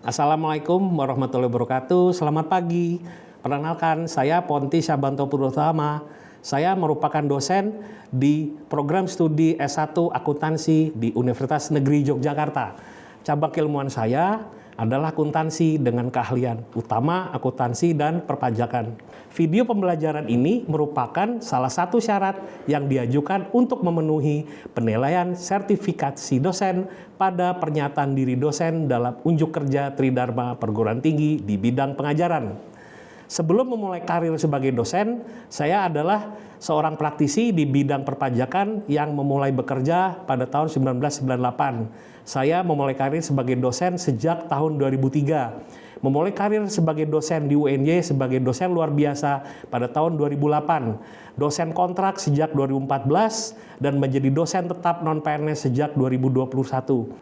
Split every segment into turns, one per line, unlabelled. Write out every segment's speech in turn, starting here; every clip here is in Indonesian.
Assalamualaikum warahmatullahi wabarakatuh. Selamat pagi. Perkenalkan, saya Ponti Syabanto Purwotama. Saya merupakan dosen di program studi S1 Akuntansi di Universitas Negeri Yogyakarta. Cabang keilmuan saya adalah akuntansi dengan keahlian utama akuntansi dan perpajakan. Video pembelajaran ini merupakan salah satu syarat yang diajukan untuk memenuhi penilaian sertifikasi dosen pada pernyataan diri dosen dalam unjuk kerja Tridharma Perguruan Tinggi di bidang pengajaran. Sebelum memulai karir sebagai dosen, saya adalah seorang praktisi di bidang perpajakan yang memulai bekerja pada tahun 1998. Saya memulai karir sebagai dosen sejak tahun 2003. Memulai karir sebagai dosen di UNY sebagai dosen luar biasa pada tahun 2008. Dosen kontrak sejak 2014 dan menjadi dosen tetap non-PNS sejak 2021.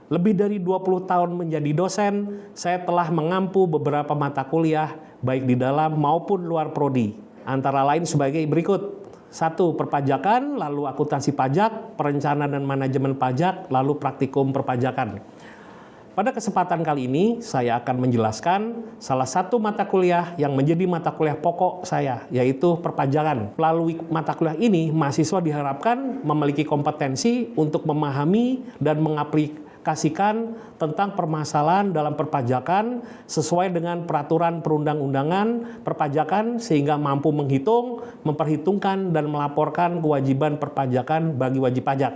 Lebih dari 20 tahun menjadi dosen, saya telah mengampu beberapa mata kuliah baik di dalam maupun luar prodi. Antara lain sebagai berikut. 1. Perpajakan, lalu akuntansi pajak, perencanaan dan manajemen pajak, lalu praktikum perpajakan. Pada kesempatan kali ini, saya akan menjelaskan salah satu mata kuliah yang menjadi mata kuliah pokok saya, yaitu perpajakan. Melalui mata kuliah ini, mahasiswa diharapkan memiliki kompetensi untuk memahami dan mengaplikasikan tentang permasalahan dalam perpajakan sesuai dengan peraturan perundang-undangan perpajakan sehingga mampu menghitung, memperhitungkan, dan melaporkan kewajiban perpajakan bagi wajib pajak.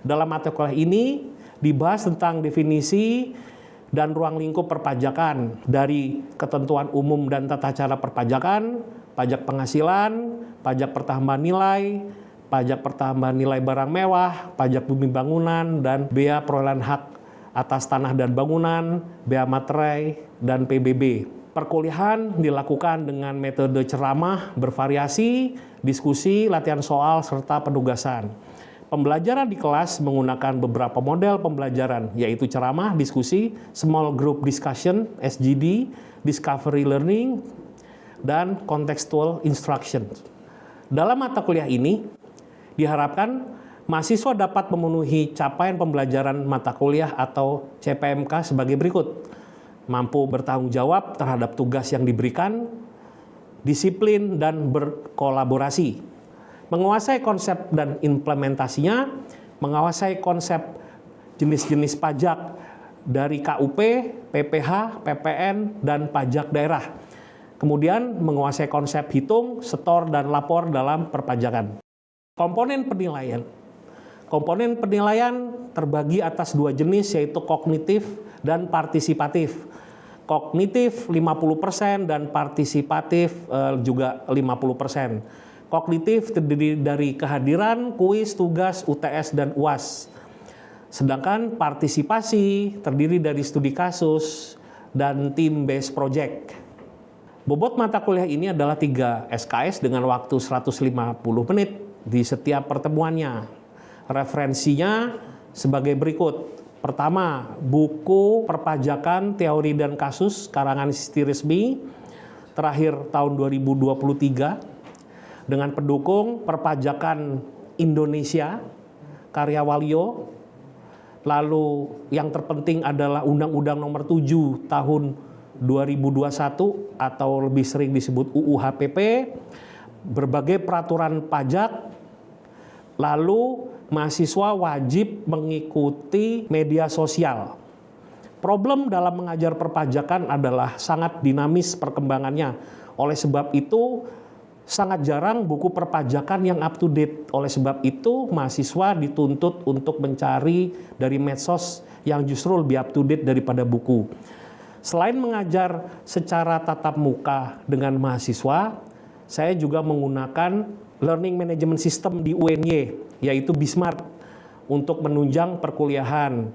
Dalam mata kuliah ini, dibahas tentang definisi dan ruang lingkup perpajakan dari ketentuan umum dan tata cara perpajakan, pajak penghasilan, pajak pertambahan nilai, pajak pertambahan nilai barang mewah, pajak bumi bangunan, dan bea perolehan hak atas tanah dan bangunan, bea materai, dan PBB. Perkuliahan dilakukan dengan metode ceramah, bervariasi, diskusi, latihan soal, serta penugasan. Pembelajaran di kelas menggunakan beberapa model pembelajaran, yaitu ceramah, diskusi, small group discussion, SGD, discovery learning, dan contextual instruction. Dalam mata kuliah ini, diharapkan mahasiswa dapat memenuhi capaian pembelajaran mata kuliah atau CPMK sebagai berikut. Mampu bertanggung jawab terhadap tugas yang diberikan, disiplin dan berkolaborasi, menguasai konsep dan implementasinya, menguasai konsep jenis-jenis pajak dari KUP, PPH, PPN, dan pajak daerah. Kemudian menguasai konsep hitung, setor, dan lapor dalam perpajakan. Komponen penilaian. Komponen penilaian terbagi atas dua jenis, yaitu kognitif dan partisipatif. Kognitif 50% dan partisipatif juga 50%. Kognitif terdiri dari kehadiran, kuis, tugas, UTS, dan UAS. Sedangkan partisipasi terdiri dari studi kasus dan team based project. Bobot mata kuliah ini adalah 3 SKS dengan waktu 150 menit di setiap pertemuannya. Referensinya sebagai berikut. Pertama, buku Perpajakan, Teori dan Kasus, karangan Sisti Resmi, terakhir tahun 2023. Dengan pendukung Perpajakan Indonesia, karya Waluyo. Lalu yang terpenting adalah Undang-Undang Nomor 7 Tahun 2021 atau lebih sering disebut UU HPP, berbagai peraturan pajak. Lalu mahasiswa wajib mengikuti media sosial. Problem dalam mengajar perpajakan adalah sangat dinamis perkembangannya. Oleh sebab itu, sangat jarang buku perpajakan yang up to date. Oleh sebab itu, mahasiswa dituntut untuk mencari dari medsos yang justru lebih up to date daripada buku. Selain mengajar secara tatap muka dengan mahasiswa, saya juga menggunakan learning management system di UNY, yaitu Bismart, untuk menunjang perkuliahan.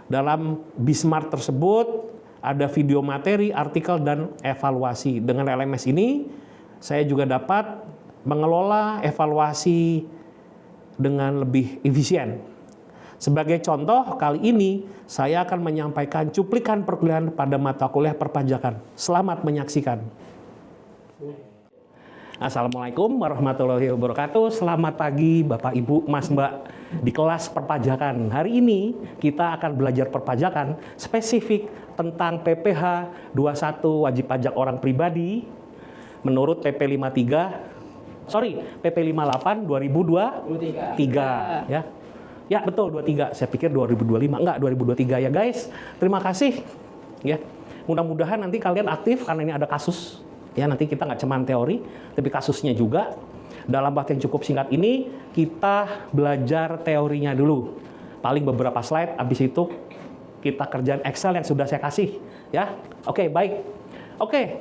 Dalam Bismart tersebut, ada video materi, artikel, dan evaluasi. Dengan LMS ini, saya juga dapat mengelola evaluasi dengan lebih efisien. Sebagai contoh, kali ini saya akan menyampaikan cuplikan perkuliahan pada mata kuliah perpajakan. Selamat menyaksikan. Assalamualaikum warahmatullahi wabarakatuh. Selamat pagi Bapak Ibu, Mas Mbak di kelas perpajakan. Hari ini kita akan belajar perpajakan spesifik tentang PPh 21 wajib pajak orang pribadi menurut PP 58 2023 ya. Ya betul 23. Saya pikir 2025. Enggak, 2023 ya guys. Terima kasih ya. Mudah-mudahan nanti kalian aktif karena ini ada kasus. Ya, nanti kita nggak cuma teori, tapi kasusnya juga. Dalam waktu yang cukup singkat ini, kita belajar teorinya dulu. Paling beberapa slide, habis itu kita kerjaan Excel yang sudah saya kasih. Ya, oke, baik. Oke,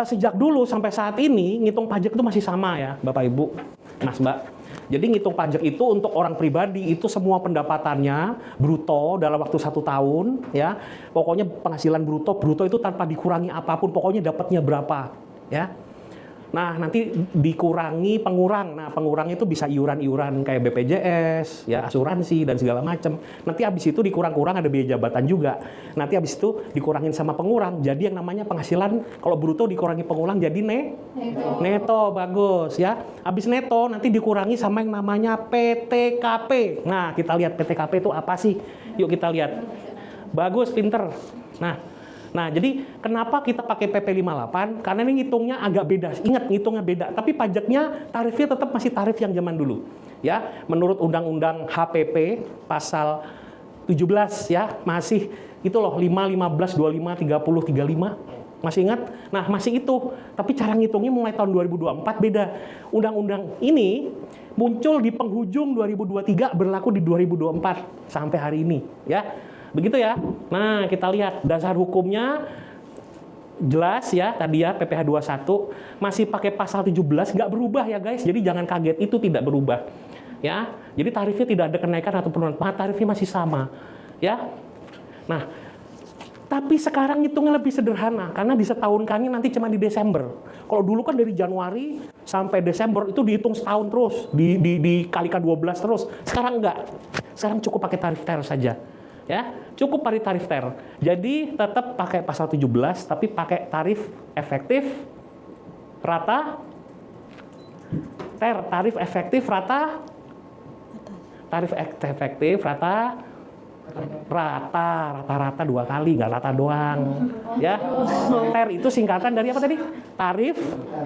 sejak dulu sampai saat ini, ngitung pajak itu masih sama ya, Bapak Ibu, Mas Mbak. Jadi ngitung pajak itu untuk orang pribadi itu semua pendapatannya bruto dalam waktu 1 tahun ya. Pokoknya penghasilan bruto itu tanpa dikurangi apapun, pokoknya dapatnya berapa ya. Nah, nanti dikurangi pengurang. Nah, pengurang itu bisa iuran-iuran kayak BPJS, ya asuransi dan segala macam. Nanti habis itu dikurang-kurang ada biaya jabatan juga. Nanti habis itu dikurangin sama pengurang. Jadi yang namanya penghasilan kalau bruto dikurangi pengurang jadi neto, bagus ya. Habis neto nanti dikurangi sama yang namanya PTKP. Nah, kita lihat PTKP itu apa sih? Yuk kita lihat. Bagus, pinter. Nah, jadi kenapa kita pakai PP 58? Karena ini ngitungnya agak beda. Ingat, ngitungnya beda. Tapi pajaknya, tarifnya tetap masih tarif yang zaman dulu. Ya, menurut Undang-Undang HPP pasal 17 ya, masih itu loh 5, 15, 25, 30, 35. Masih ingat? Nah, masih itu. Tapi cara ngitungnya mulai tahun 2024 beda. Undang-undang ini muncul di penghujung 2023, berlaku di 2024 sampai hari ini, ya. Begitu ya. Nah, kita lihat dasar hukumnya jelas ya tadi ya PPh 21 masih pakai pasal 17 nggak berubah ya guys. Jadi jangan kaget, itu tidak berubah. Ya. Jadi tarifnya tidak ada kenaikan atau penurunan. Tarifnya masih sama. Ya. Nah, tapi sekarang hitungnya lebih sederhana karena disetahunkannya nanti cuma di Desember. Kalau dulu kan dari Januari sampai Desember itu dihitung setahun terus, dikalikan 12 terus. Sekarang enggak. Sekarang cukup pakai tarif TER saja. Ya, cukup pakai tarif TER. Jadi tetap pakai pasal 17 tapi pakai tarif efektif rata TER, tarif efektif rata rata-rata 2 kali, nggak rata doang. Ya, TER itu singkatan dari apa tadi? Tarif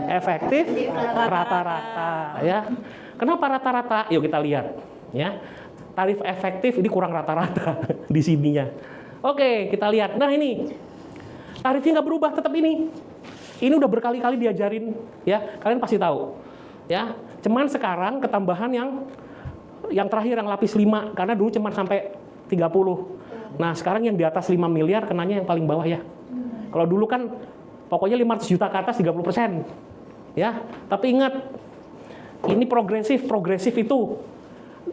efektif rata-rata. Ya, kenapa rata-rata? Yuk kita lihat. Ya. Tarif efektif ini kurang rata-rata di sininya. Oke, kita lihat. Nah ini tarifnya nggak berubah, tetap ini. Ini udah berkali-kali diajarin, ya. Kalian pasti tahu, ya. Cuman sekarang ketambahan yang terakhir yang lapis 5 karena dulu cuman sampai 30. Nah sekarang yang di atas 5 miliar kenanya yang paling bawah ya. Kalau dulu kan pokoknya 500 juta ke atas 30%, ya. Tapi ingat ini progresif itu.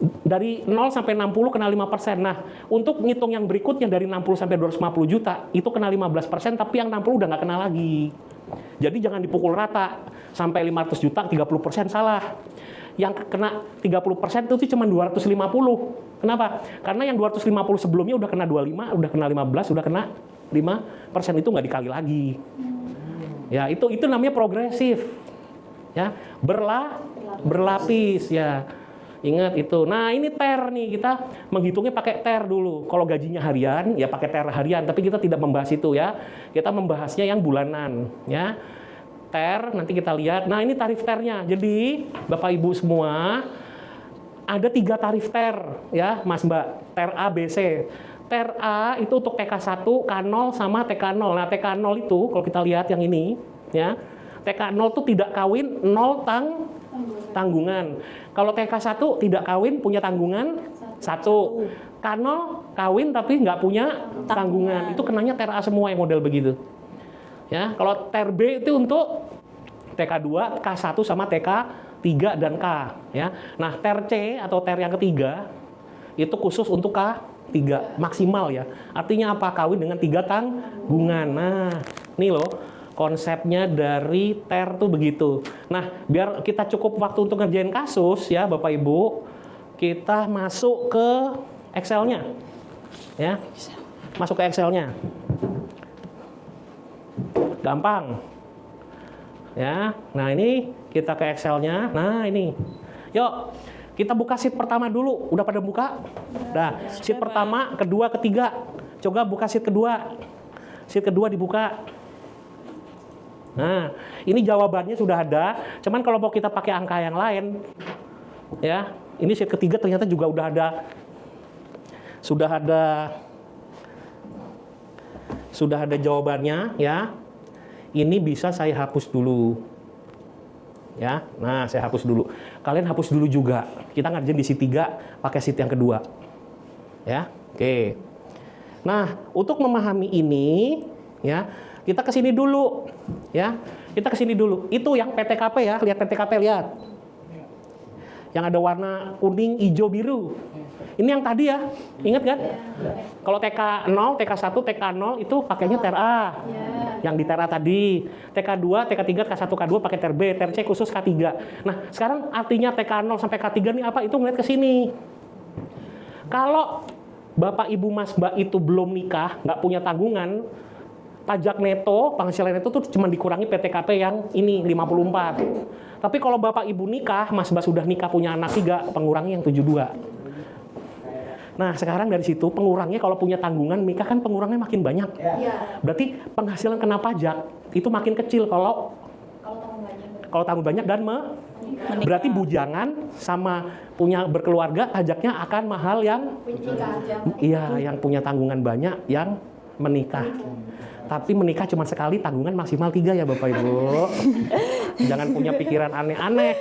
Dari 0 sampai 60 kena 5%. Nah, untuk ngitung yang berikutnya dari 60 sampai 250 juta, itu kena 15%, tapi yang 60 udah nggak kena lagi. Jadi jangan dipukul rata. Sampai 500 juta, 30% salah. Yang kena 30% itu cuma 250. Kenapa? Karena yang 250 sebelumnya udah kena 25, udah kena 15, udah kena 5%, itu nggak dikali lagi. Ya, itu namanya progresif. Ya, berlapis ya. Ingat itu. Nah, ini TER nih, kita menghitungnya pakai TER dulu. Kalau gajinya harian, ya pakai TER harian. Tapi kita tidak membahas itu ya. Kita membahasnya yang bulanan. Ya, TER, nanti kita lihat. Nah, ini tarif TER-nya. Jadi, Bapak Ibu semua, ada 3 tarif TER. Ya, Mas Mbak. TER A, B, C. TER A itu untuk TK1, K0, sama TK0. Nah, TK0 itu, kalau kita lihat yang ini, ya, TK0 itu tidak kawin, 0 tanggungan. Kalau TK1 tidak kawin, punya tanggungan 1. K0 kawin tapi nggak punya tanggungan. Itu kenanya TER A semua yang model begitu. Ya, kalau TER B itu untuk TK2, K1 sama TK3 dan K. Ya. Nah, TER C atau TER yang ketiga itu khusus untuk K3 maksimal ya. Artinya apa? Kawin dengan 3 tanggungan. Nah, ini loh. Konsepnya dari TER tuh begitu. Nah, biar kita cukup waktu untuk ngerjain kasus ya Bapak Ibu, kita masuk ke Excel-nya. Ya. Masuk ke Excel-nya. Gampang. Ya, nah ini kita ke Excel-nya. Nah ini, yuk kita buka sheet pertama dulu. Udah pada buka? Nah, sheet pertama, kedua, ketiga. Coba buka sheet kedua. Sheet kedua dibuka. Nah, ini jawabannya sudah ada. Cuman kalau mau kita pakai angka yang lain, ya, ini sheet ketiga ternyata juga udah ada. Sudah ada jawabannya, ya. Ini bisa saya hapus dulu. Ya, nah saya hapus dulu. Kalian hapus dulu juga. Kita ngerjain di sheet 3 pakai sheet yang kedua. Ya, oke. Nah, untuk memahami ini, ya, kita ke sini dulu. Ya, kita ke sini dulu. Itu yang PTKP ya, lihat PTKP, lihat. Yang ada warna kuning, hijau, biru. Ini yang tadi ya, ingat kan? Kalau TK 0, TK 1, TK 0 itu pakainya ter A. Yang di ter A tadi. TK 2, TK 3, TK 1, K2 pakai ter B, ter C khusus K3. Nah, sekarang artinya TK 0 sampai K3 ini apa? Itu ngeliat ke sini. Kalau Bapak Ibu Mas Mbak itu belum nikah, nggak punya tanggungan, pajak neto, penghasilan neto tuh cuma dikurangi PTKP yang ini 54. Tapi kalau Bapak Ibu nikah, Mas Mbak sudah nikah punya anak 3, pengurangi yang 72. Nah, sekarang dari situ pengurangnya kalau punya tanggungan nikah kan pengurangnya makin banyak. Berarti penghasilan kena pajak itu makin kecil kalau tanggung banyak dan berarti bujangan sama punya berkeluarga pajaknya akan mahal yang yang punya tanggungan banyak yang menikah. Tapi menikah cuma sekali, tanggungan maksimal 3 ya Bapak Ibu. Jangan punya pikiran aneh-aneh.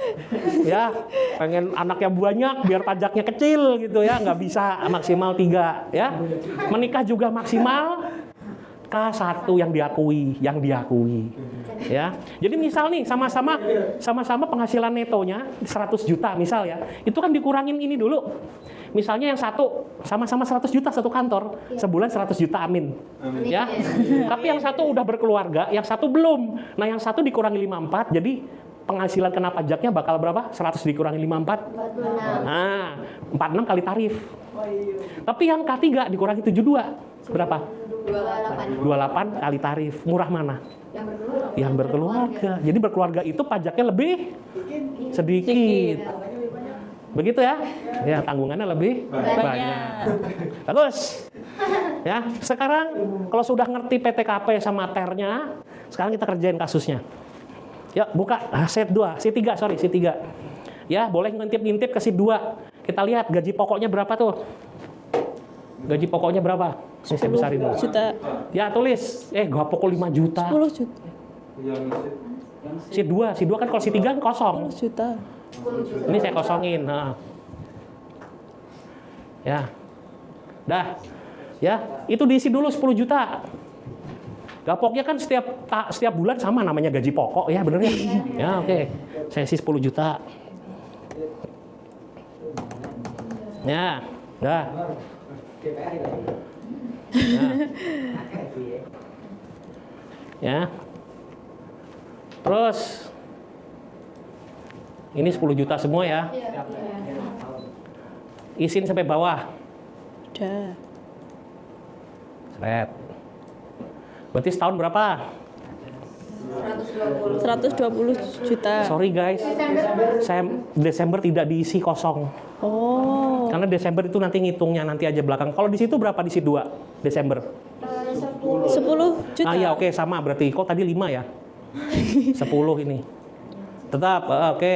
Ya, pengen anaknya banyak biar pajaknya kecil gitu ya, nggak bisa, maksimal 3 ya. Menikah juga maksimal K1 yang diakui. Ya. Jadi misal nih sama-sama penghasilan netonya 100 juta misal ya. Itu kan dikurangin ini dulu. Misalnya yang satu sama-sama 100 juta satu kantor, sebulan 100 juta amin. Ya. Tapi yang satu udah berkeluarga, yang satu belum. Nah, yang satu dikurangi 54, jadi penghasilan kena pajaknya bakal berapa? 100 dikurangi 54? 46. Nah, 46 kali tarif. Tapi yang K3 dikurangi 72, berapa? 28 kali tarif. Murah mana? Yang berkeluarga. Jadi berkeluarga itu pajaknya lebih sedikit. Begitu ya? Ya, tanggungannya lebih banyak. Bagus. Ya, sekarang kalau sudah ngerti PTKP sama ternya, sekarang kita kerjain kasusnya. Ya, buka sheet 2, sheet 3, sheet 3. Ya, boleh ngintip-ngintip ke sheet 2. Kita lihat gaji pokoknya berapa tuh? Gaji pokoknya berapa? Ini saya besarin dulu.
Juta.
Ya, tulis. Gak pokok 5 juta.
10 juta.
Sheet 2 kan kalau sheet 3 kan kosong.
10 juta.
Ini saya kosongin. Nah. Ya. Dah. Ya, itu diisi dulu 10 juta. Gapoknya kan setiap bulan sama namanya gaji pokok ya, bener ya? Ya, oke. Saya isi 10 juta. Ya, dah. Ya. Terus ini 10 juta semua ya. Isin sampai bawah.
Udah.
Seret. Berarti setahun berapa?
120 juta.
Sorry guys, saya Desember tidak diisi kosong.
Oh.
Karena Desember itu nanti ngitungnya nanti aja belakang. Kalau di situ berapa di sheet 2 Desember?
10 juta.
Ah ya oke, sama berarti. Kok tadi 5 ya? 10 ini. Tetap, oke.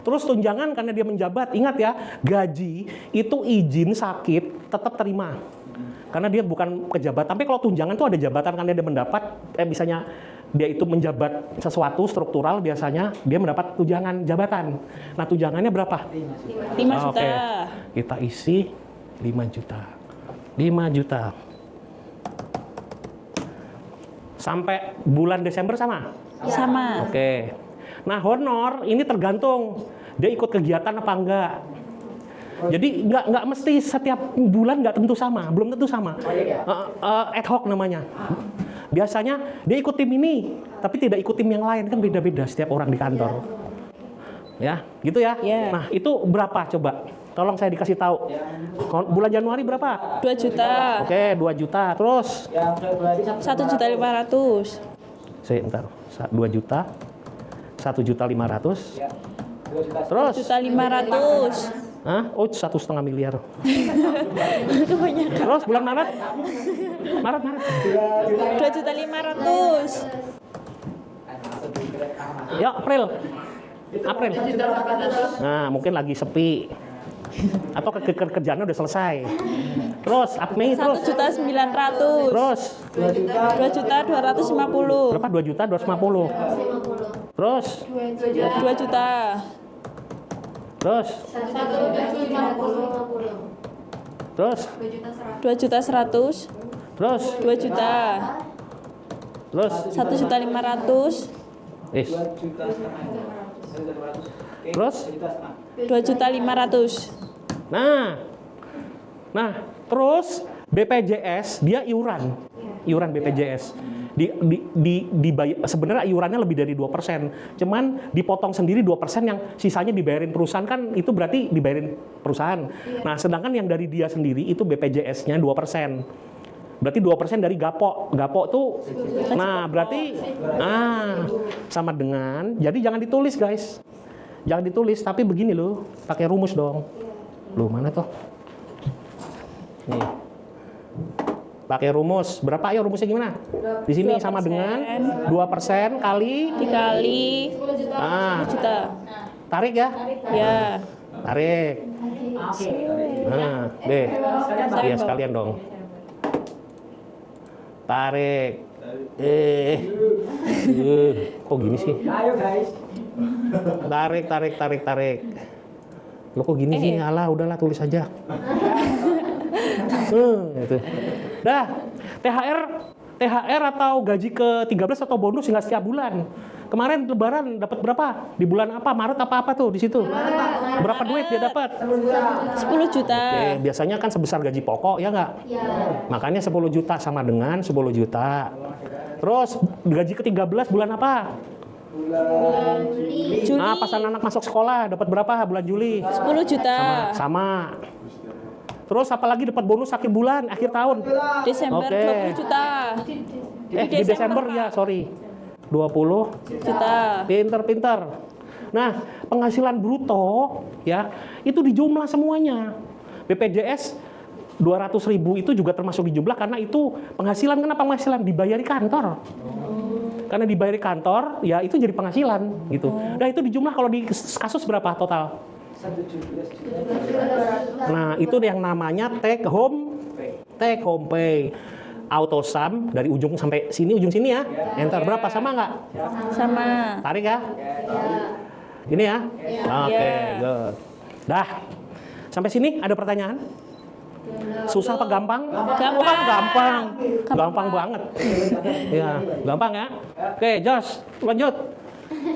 Terus tunjangan karena dia menjabat. Ingat ya, gaji itu izin sakit tetap terima. Karena dia bukan pejabat. Tapi kalau tunjangan itu ada jabatan karena dia mendapat, misalnya dia itu menjabat sesuatu struktural, biasanya dia mendapat tunjangan jabatan. Nah, tunjangannya berapa?
5 juta.
Oke. Kita isi 5 juta. 5 juta. Sampai bulan Desember sama?
Sama.
Oke. Nah, honor ini tergantung dia ikut kegiatan apa enggak. Jadi nggak mesti setiap bulan nggak tentu sama, belum tentu sama. Ad hoc namanya. Biasanya dia ikut tim ini, tapi tidak ikut tim yang lain, kan beda-beda setiap orang di kantor. Ya, gitu ya.
Yeah.
Nah, itu berapa coba? Tolong saya dikasih tahu. Bulan Januari berapa?
2 juta.
Oke, 2 juta. Terus?
1.500.000.
Sebentar. 2 juta 1.500.000. Terus,
2.500.000.
hah? Oh, 1,5 miliar.
Kebanyakan.
Terus bulan Maret? Maret.
2.500.000.
Ya, April. Nah, mungkin lagi sepi. Atau kerjaannya udah selesai. Terus, Mei terus.
1.900.000.
Terus,
2.250.000.
berapa? 2.250.000. Terus,
2 juta.
terus,
2.100.000.
terus,
2 juta.
terus.
1.500.000.
Terus,
2.500.000.
Nah, terus BPJS dia iuran BPJS dibayar, sebenarnya iurannya lebih dari 2%, cuman dipotong sendiri 2% yang sisanya dibayarin perusahaan, kan itu berarti dibayarin perusahaan. Nah, sedangkan yang dari dia sendiri itu BPJS-nya 2%. Berarti 2% dari Gapo tuh, nah berarti sama dengan, jadi jangan ditulis guys, jangan ditulis, tapi begini loh, pakai rumus dong. Loh, mana tuh? Nih, pakai rumus. Berapa? Ayo rumusnya gimana? Di sini
2%.
sama dengan 2% kali
Dikali 10 juta.
tarik ya?
Ya.
Tarik. Nah, deh. Ya sekalian dong. Tarik. Kok gini sih?
Ayo guys.
Tarik. Lo kok gini sih? Alah, udahlah tulis aja. Gitu. Dah, THR atau gaji ke-13 atau bonus nggak setiap bulan. Kemarin Lebaran dapat berapa? Di bulan apa? Maret apa tuh di situ? Berapa duit dia dapat?
10 juta.
Oke, biasanya kan sebesar gaji pokok, ya nggak? Makanya 10 juta sama dengan 10 juta. Terus gaji ke-13 bulan apa?
Juli.
Nah, pas anak masuk sekolah dapat berapa bulan Juli?
10 juta.
Sama. Terus apalagi dapat bonus akhir bulan, akhir tahun?
Desember
Oke.
20 juta.
Di Desember ya, sorry. 20
Juta.
Pinter. Nah, penghasilan bruto ya, itu dijumlah semuanya. BPJS 200.000 itu juga termasuk dijumlah karena itu penghasilan. Kenapa penghasilan? Dibayari kantor. Karena dibayari kantor, ya itu jadi penghasilan gitu. Nah, itu dijumlah kalau di kasus berapa total?
1.700.000.
Nah, itu yang namanya take home pay. Auto sum dari ujung sampai sini, ujung sini ya. Enter berapa? Sama nggak?
Sama.
Tarik ya. Ini ya. Oke, good. Dah. Sampai sini ada pertanyaan? Susah apa gampang? Gampang banget. Ya, gampang ya. Oke, Jos, lanjut.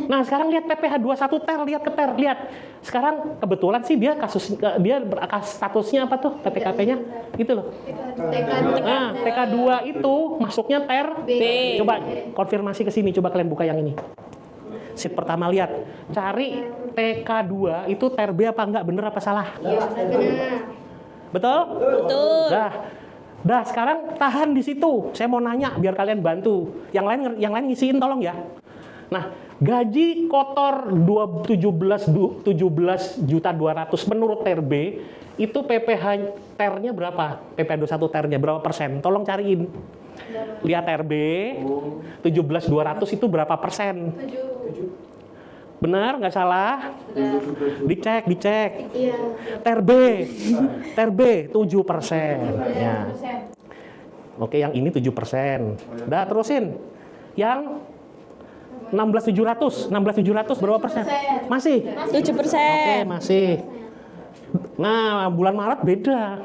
Nah, sekarang lihat PPh 21 ter, lihat ke ter, lihat. Sekarang kebetulan sih dia statusnya apa tuh PPKP-nya? Gitu loh. Nah, TK2 itu masuknya ter B. Coba konfirmasi ke sini, coba kalian buka yang ini. Sheet pertama lihat, cari TK2 itu ter B apa enggak, bener apa salah? Betul?
Betul.
Dah, sekarang tahan di situ. Saya mau nanya biar kalian bantu. Yang lain ngisiin tolong ya. Nah, gaji kotor 17.200.000 menurut ter B itu PPh ternya berapa? PPh 21 ternya berapa persen? Tolong cariin. Lihat ter B 17.200 itu berapa persen? 7. Benar, nggak salah? Dicek. Ter B 7%. Ya. Oke, yang ini 7%. Udah, terusin. Yang 16.700 berapa persen? Masih?
7%.
Oke, masih. Nah, bulan Maret beda.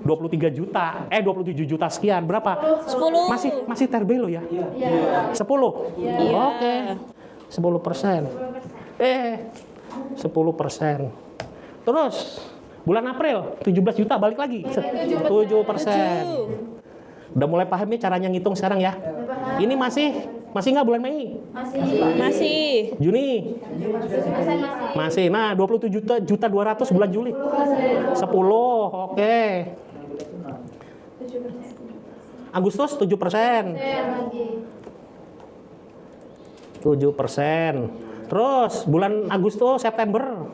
23 juta. 27 juta sekian. Berapa?
10.
Masih ter B lo ya? 10? Oke. 10%. 10%. Terus bulan April 17 juta balik lagi. 7%. Udah mulai paham nih caranya ngitung sekarang ya? Ini masih nggak bulan Mei?
Masih.
Juni? Masih. Nah, 27 juta 200 bulan Juli. 10, oke. Agustus 7%. 7%. Terus bulan Agustus, September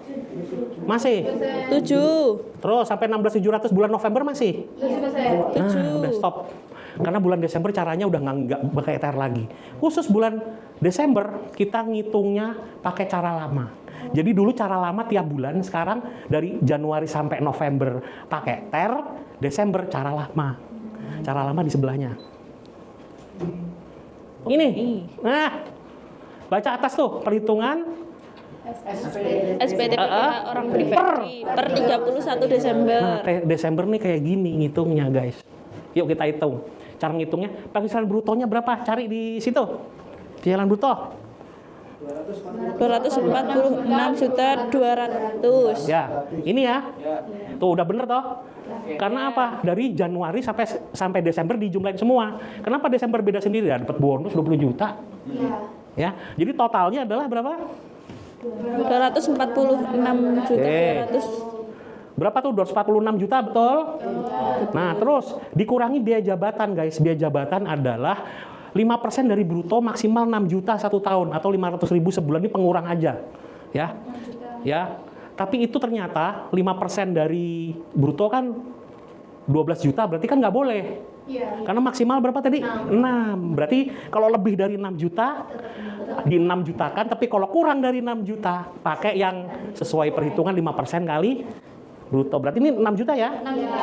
masih.
7.
Terus sampai 16.700 bulan November masih.
7.
Udah stop. Karena bulan Desember caranya udah nggak pakai ETR lagi. Khusus bulan Desember kita ngitungnya pakai cara lama. Jadi dulu cara lama tiap bulan, sekarang dari Januari sampai November pakai TER, Desember cara lama. Cara lama di sebelahnya. Ini. Nah, baca atas tuh perhitungan
SPT orang pribadi per 31 Desember.
Nah, Desember nih kayak gini ngitungnya, guys. Yuk kita hitung. Cara ngitungnya, penghasilan brutonya berapa? Cari di situ. Penghasilan bruto.
246.200.000.
Ya, ini ya. Tuh udah bener toh. Karena apa? Dari Januari sampai Desember dijumlahin semua. Kenapa Desember beda sendiri? Ya, dapat bonus 20 juta. Ya. Jadi totalnya adalah berapa?
246.200.000.
Berapa tuh? 246 juta, betul? Nah, terus dikurangi biaya jabatan, guys. Biaya jabatan adalah 5% dari bruto maksimal 6 juta 1 tahun atau 500.000 sebulan, ini pengurang aja. Ya. Ya. Tapi itu ternyata 5% dari bruto kan 12 juta, berarti kan nggak boleh. Karena maksimal berapa tadi? 6. Berarti kalau lebih dari 6 juta, di 6 juta kan, tapi kalau kurang dari 6 juta, pakai yang sesuai perhitungan 5% kali bruto. Berarti ini 6 juta ya?
6 juta.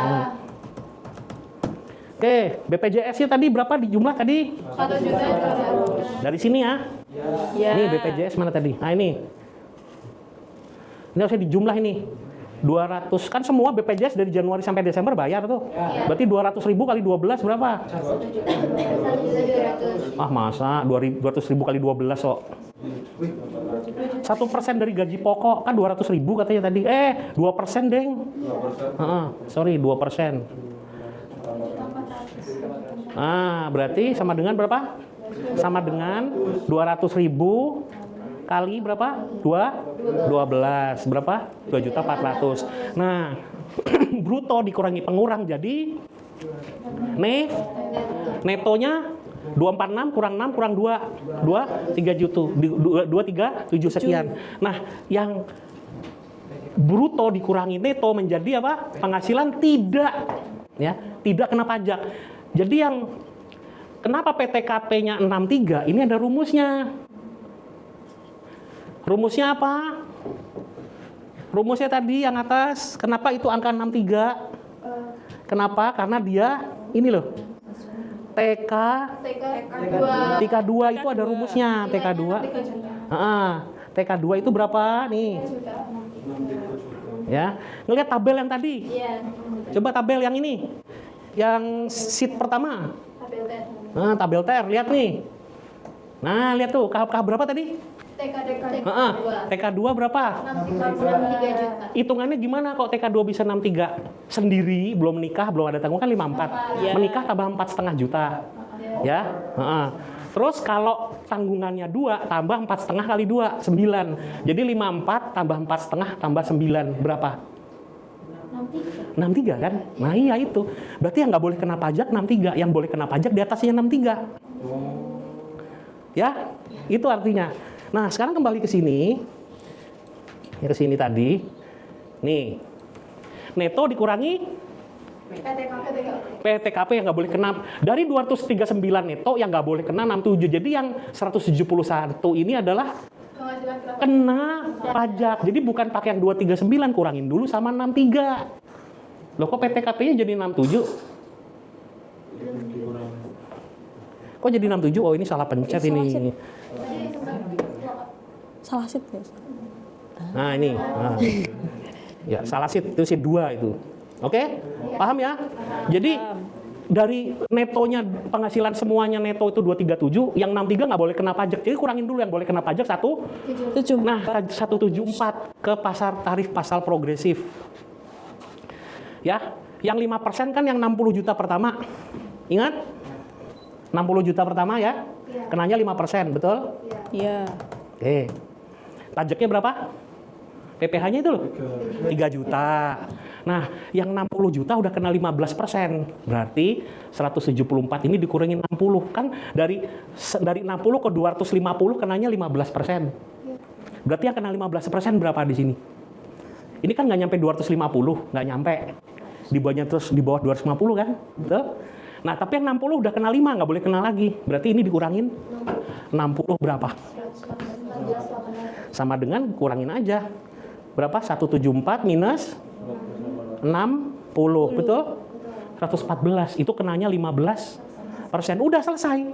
Oke, BPJS-nya tadi berapa di jumlah tadi?
1 juta.
Dari sini ya.
Ya.
Ini BPJS mana tadi? Nah ini. Ini harusnya dijumlah ini. 200, kan semua BPJS dari Januari sampai Desember bayar tuh. Berarti 200.000 kali 12 berapa?
1.200.000.
Ah masa 200.000 kali 12 kok. 1% dari gaji pokok kan 200.000 katanya tadi. 2% deng. Sorry 2%. Berarti sama dengan berapa? Sama dengan 200.000 kali berapa? 12. Berapa? 2.400.000. Nah, bruto dikurangi pengurang jadi netonya 246 kurang 6 kurang 2 3 juta 237 sekian. Nah, yang bruto dikurangi neto menjadi apa? Penghasilan tidak kena pajak. Jadi yang kenapa PTKP-nya 63? Ini ada rumusnya. Rumusnya apa? Rumusnya tadi yang atas. Kenapa itu angka 63? Kenapa? Karena dia ini loh. TK2 itu ada rumusnya. TK2. TK2 itu berapa nih? Ya, ngelihat tabel yang tadi. Coba tabel yang ini. Yang sheet pertama. Tabel TR, lihat nih. Nah, lihat tuh, KH berapa tadi? TK2 berapa?
63 juta.
Hitungannya gimana kok TK2 bisa 63? Sendiri, belum menikah, belum ada tanggungan kan 54. Menikah tambah 4,5 juta. Ya. Terus kalau tanggungannya 2 tambah 4,5 kali 2, 9. Jadi 54 tambah 4,5 tambah 9 berapa? 63 kan? Nah iya itu. Berarti yang nggak boleh kena pajak 63, yang boleh kena pajak di atasnya 63. Ya, itu artinya. Nah sekarang kembali ke sini. Ke sini tadi. Nih, neto dikurangi PTKP yang nggak boleh kena. Dari 239 neto yang nggak boleh kena 67. Jadi yang 171 ini adalah kena pajak. Jadi bukan pakai yang 239, kurangin dulu sama 63. Loh kok PTKP-nya jadi 67? Kok jadi 67? Oh ini salah pencet ini.
Salah sheet guys.
Nah ini. Nah. Ya salah sheet, itu sheet 2 itu. Oke? Paham ya? Jadi dari netonya penghasilan semuanya neto itu 237, yang 63 nggak boleh kena pajak. Jadi kurangin dulu yang boleh kena pajak 174. Nah, 174 ke tarif pasar progresif. Ya, yang 5% kan yang 60 juta pertama. Ingat? 60 juta pertama ya? Kenanya 5%, betul?
Iya.
Oke. Pajaknya berapa? PPh-nya itu loh 3 juta. Nah, yang 60 juta udah kena 15%. Berarti 174 ini dikurangi 60. Kan dari 60 ke 250 kenanya 15%. Berarti yang kena 15% berapa di sini? Ini kan nggak nyampe 250, nggak nyampe. Di bawahnya terus di bawah 250 kan? Betul? Nah, tapi yang 60 udah kena 5, nggak boleh kena lagi. Berarti ini dikurangin 60 berapa? Sama dengan kurangin aja. Berapa? 174 minus 60, betul? 114, itu kenanya 15%. Udah selesai.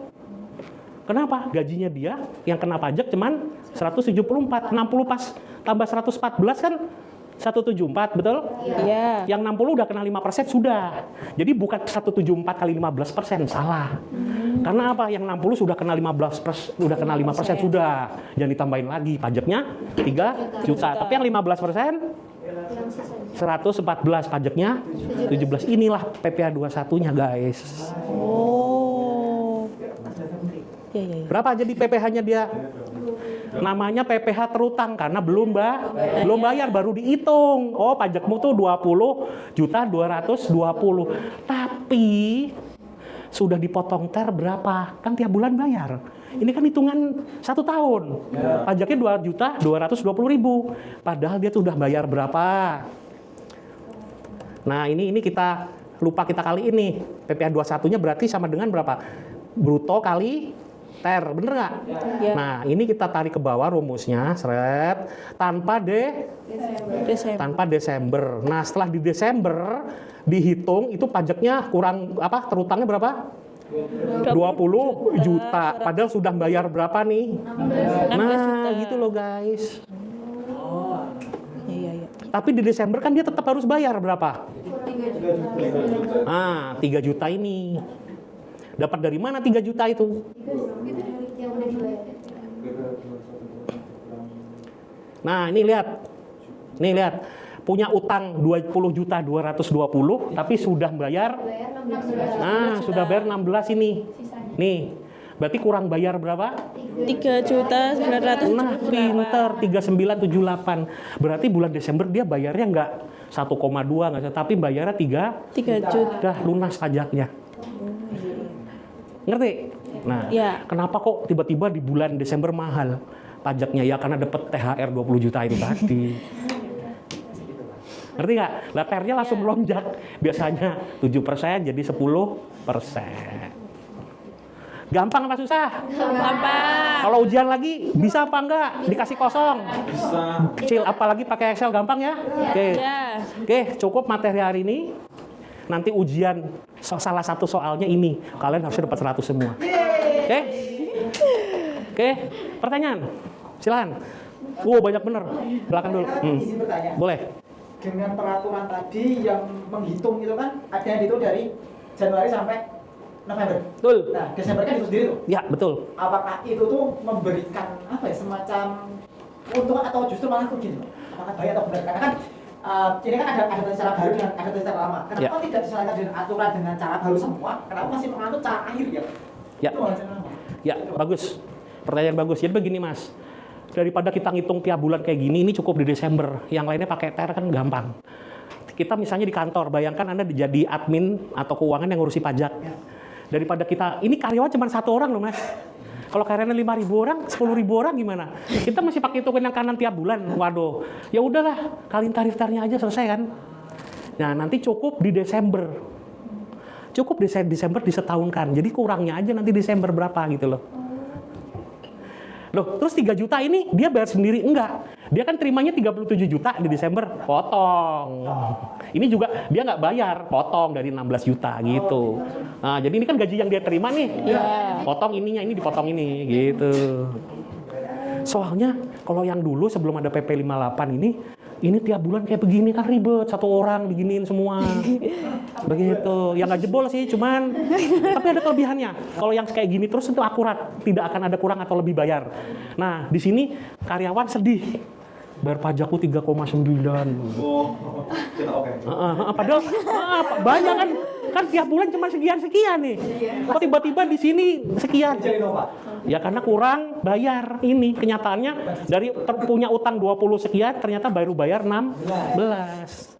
Kenapa? Gajinya dia yang kena pajak cuman 174, 60 pas tambah 114 kan 174, betul?
Iya.
Yang 60 udah kena 5% sudah. Jadi bukan 174 kali 15%, salah. Karena apa? Yang 60 sudah kena 15%, udah kena 5% sudah. Jangan ditambahin lagi, pajaknya 3 juta. Tapi yang 15% 114, pajaknya 17. Inilah PPh 21-nya, guys.
Oh. Iya.
Berapa jadi PPh-nya dia? Namanya PPh terutang karena belum bayar, baru dihitung. Oh, pajakmu tuh 20.220. Tapi sudah dipotong TER berapa? Kan tiap bulan bayar. Ini kan hitungan 1 tahun. Pajaknya 2.220.000. Padahal dia tuh udah bayar berapa? Nah, ini kita lupa kita kali ini. PPh 21-nya berarti sama dengan berapa? Bruto kali TER, bener nggak?
Ya.
Nah, ini kita tarik ke bawah rumusnya, seret, tanpa Desember. Nah, setelah di Desember dihitung itu pajaknya kurang apa? Terutangnya berapa? 20 juta. Padahal sudah bayar berapa nih?
16
Nah,
juta.
gitu loh, guys.
Iya.
Tapi di Desember kan dia tetap harus bayar berapa? 3 juta ini. Dapat dari mana 3 juta itu?
Yang udah dibayar.
Nah, ini lihat. Nih lihat. Punya utang 20.220 tapi sudah bayar.
Bayar 16 juta.
Sudah bayar 16 ini. Nih. Berarti kurang bayar berapa?
3.978.
Nah, pinter 3978. Berarti bulan Desember dia bayarnya nggak 1,2 nggak, tapi bayarnya 3
juta.
udah lunas pajaknya. Ngerti? Nah,
Ya.
kenapa kok tiba-tiba di bulan Desember mahal pajaknya? Ya karena dapat THR 20 juta itu tadi. Ngerti nggak? Lah THR-nya langsung melonjak. Biasanya 7% jadi 10%. Gampang apa susah?
Gampang.
Kalau ujian lagi bisa apa enggak? Dikasih kosong.
Bisa.
Kecil, apalagi pakai Excel gampang ya? Oke.
Ya.
Oke, cukup materi hari ini. Nanti ujian salah satu soalnya ini. Kalian harus dapat 100 semua. Oke? Oke, pertanyaan. Silakan. Banyak bener. Silakan dulu.
Izin bertanya.
Boleh.
Dengan peraturan tadi yang menghitung itu kan ada yang dihitung dari Januari sampai November.
Betul.
Nah, Desember kan itu sendiri tuh.
Ya, betul.
Apakah itu tuh memberikan apa ya semacam keuntungan atau justru malah rugi? Apakah baik atau benar? Karena kan ini kan ada cara baru dengan ada cara lama. Kenapa tidak disesuaikan dengan aturan dengan cara baru semua? Kenapa masih menganut cara akhir ya?
Ya.
Itu cara lama.
Ya, bagus. Pertanyaan bagus. Jadi begini, Mas. Daripada kita ngitung tiap bulan kayak gini, ini cukup di Desember. Yang lainnya pakai TER kan gampang. Kita misalnya di kantor, bayangkan Anda jadi admin atau keuangan yang ngurusi pajak. Daripada kita, ini karyawan cuma 1 orang loh, Mas. Kalau karyawannya 5.000 orang, 10.000 orang gimana? Kita masih pakai hitungan yang kanan tiap bulan. Waduh, ya udahlah, kalian tarif-tarifnya aja selesai kan. Nah, nanti cukup di Desember. Cukup di Desember disetahunkan. Jadi kurangnya aja nanti Desember berapa gitu loh. Loh, terus 3 juta ini dia bayar sendiri? Enggak. Dia kan terimanya 37 juta di Desember, potong. Ini juga dia nggak bayar, potong dari 16 juta gitu. Nah, jadi ini kan gaji yang dia terima nih.
Iya.
Potong ininya, ini dipotong ini gitu. Soalnya kalau yang dulu sebelum ada PP 58 ini tiap bulan kayak begini kan ribet, 1 orang diginiin semua. Begitu. Ya nggak jebol sih, cuman tapi ada kelebihannya. Kalau yang kayak gini terus itu akurat, tidak akan ada kurang atau lebih bayar. Nah, di sini karyawan sedih. Bayar pajakku 3,9.
Oh, kita oke.
Padahal banyak kan tiap bulan cuma sekian nih. Kok tiba-tiba di sini sekian?
Jadi Nova.
Ya karena kurang bayar. Ini kenyataannya dari punya utang 20 sekian ternyata baru bayar 16.